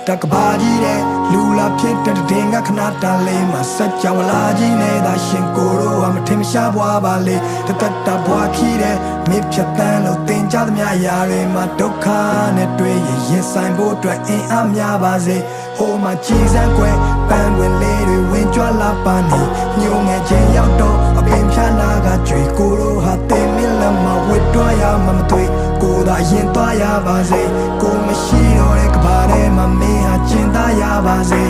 တကဘာကြီးတဲ့လူလာဖြစ်တဲ့တင်ကခဏတန်လေးမှာစက်ကြောင်လာကြီးနေတာရှင်ကိုတို့ဟာမထင်မရှားဘွားပါလေတတဘွားခီးတဲ့မြစ်ဖြတ်တန်းလို့တင်ကြသမျှအရာတွေမှာဒုက္ခနဲ့တွေ့ရင်ဆိုင်ဖို့အတွက်အင်အားများပါစေဟိုမှာကြည်စမ်းကွယ်ပန်းဝင်လေးတွေဝင်ကြွလာပါနေညိုငယ်ချင်းရောက်တော့အပင်ဖြာနာကကြွေကိုတို့ဟာတင်မလမဝတ်တွားရမှမတွေ့ကိုသာရင်သွားရပါစေကိုမရှိတော့တဲ့ကဘာထဲမှာမင်းဟာကျင်သားရပါစေ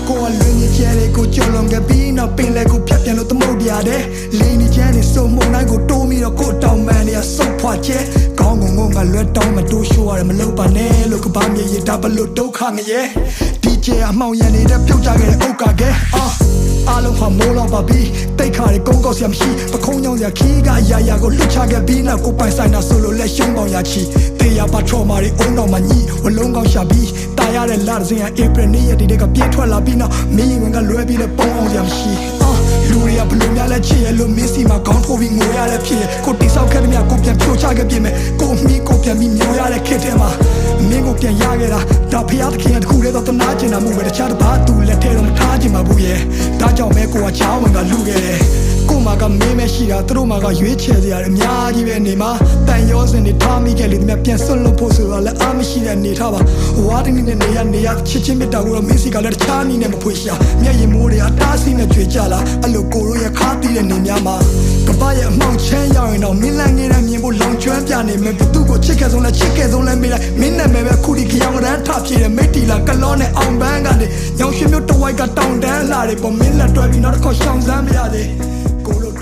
ကိုအလွင်ကြီးကျဲလေးကိုကြုံလုံးကပြီးနောက်ပင်လဲကိုဖြတ်ပြန်လို့သမုတ်ပြတဲ့လင်းကြီးကျဲနေစုံမုံတိုင်းကိုတိုးပြီးတော့ကိုတောင်မန်နေရစုပ်ဖွာကျဲကောင်းငုံကလွတ်တောင်းမတိုးရှိုးရတယ်မလုပ်ပါနဲ့လို့ကဘာမြေရတာဘလို့ဒုက္ခငရဲဒီကျဲအမှောင်ရနေတဲ့ပြုတ်ကြခဲ့တဲ့အုတ်ကကဲအားလုံးဟာမိုးလောက်ပါပြီတိတ်ခါတွေကုန်းကောက်စရာမရှိပခုံးကြောင်စရာခီးကရာကိုလွတ်ချခဲ့ပြီးနောက်ကိုပိုင်ဆိုင်တာဆိုလို့လက်ရှုံးပေါင်ရချီတေးရပါထော်မာတွေအုံတော်မှာညီဝလုံးကောင်းရှာပြီးတာရတဲ့လာစင်ဟာဧပြီနေ့ရက်ဒီကပြေးထွက်လာပြီးနောက်မင်းဝင်ကလွဲပြီးလဲပုံအောင်စရာမရှိလူတွေကဘလို့များလဲချစ်ရလို့မင်းစီမှာခေါင်းထိုးပြီးငိုရတဲ့ဖြစ်ကိုတိဆောက်ခဲ့တဲ့မြကိုပြန်ဖြိုချခဲ့ပြင်မဲ့ကိုမီးကိုပြန်ပြီးမျောရတဲ့ခစ်ထဲမှာမင်းကိုပြန်ရခဲ့တာဒါဖျားသခင်တခုတည်းတော့တနာကျင်တာမှုပဲတခြားတစ်ပါးသူလက်ထဲတော့မထားချင်ပါဘူးရဲ့ဒါကြောင့်မဲကိုကချောင်းဝင်ကလူခဲ့တယ်ကိုမကမင်းမရှိတာသူတို့မကရွေးချယ်စရာအများကြီးပဲနေမှာတန်ရောစင်တွေထားမိခဲ့လေဒီမြပြန်ဆွတ်လို့ဖို့ဆိုတော့လည်းအားမရှိတဲ့နေထားပါဝါဒင်းနဲ့နေရချစ်ချင်းမြတ်တာကိုတော့မင်းစီကလည်းတခြားနည်းနဲ့မဖွေရှာမျက်ရည်မိုးတွေအတားဆီးနဲ့ကြွေကြလာအဲ့လိုကိုတို့ရဲ့ခါတီးတဲ့နေများမှာကပရဲ့အမှောင်ချမ်းရောက်ရင်တော့မင်းလန်းငယ်တဲ့မြင်ဖို့လောင်ကျွမ်းပြနေမယ်ဘသူကိုချစ်ခဲ့ဆုံးလဲချစ်ခဲ့ဆုံးလဲမေးလိုက်မင်းနဲ့မဲပဲခုဒီကြောင်ရန်ထပြေတဲ့မိတ်တီလာကလောနဲ့အောင်ပန်းကနေညောင်ရွှေမျိုးတဝိုက်ကတောင်တန်းလာတယ်ပေါ်မင်းလက်တွဲပြီးနောက်တစ်ခေါက်ရှောင်စမ်းမရသေးကိုတို့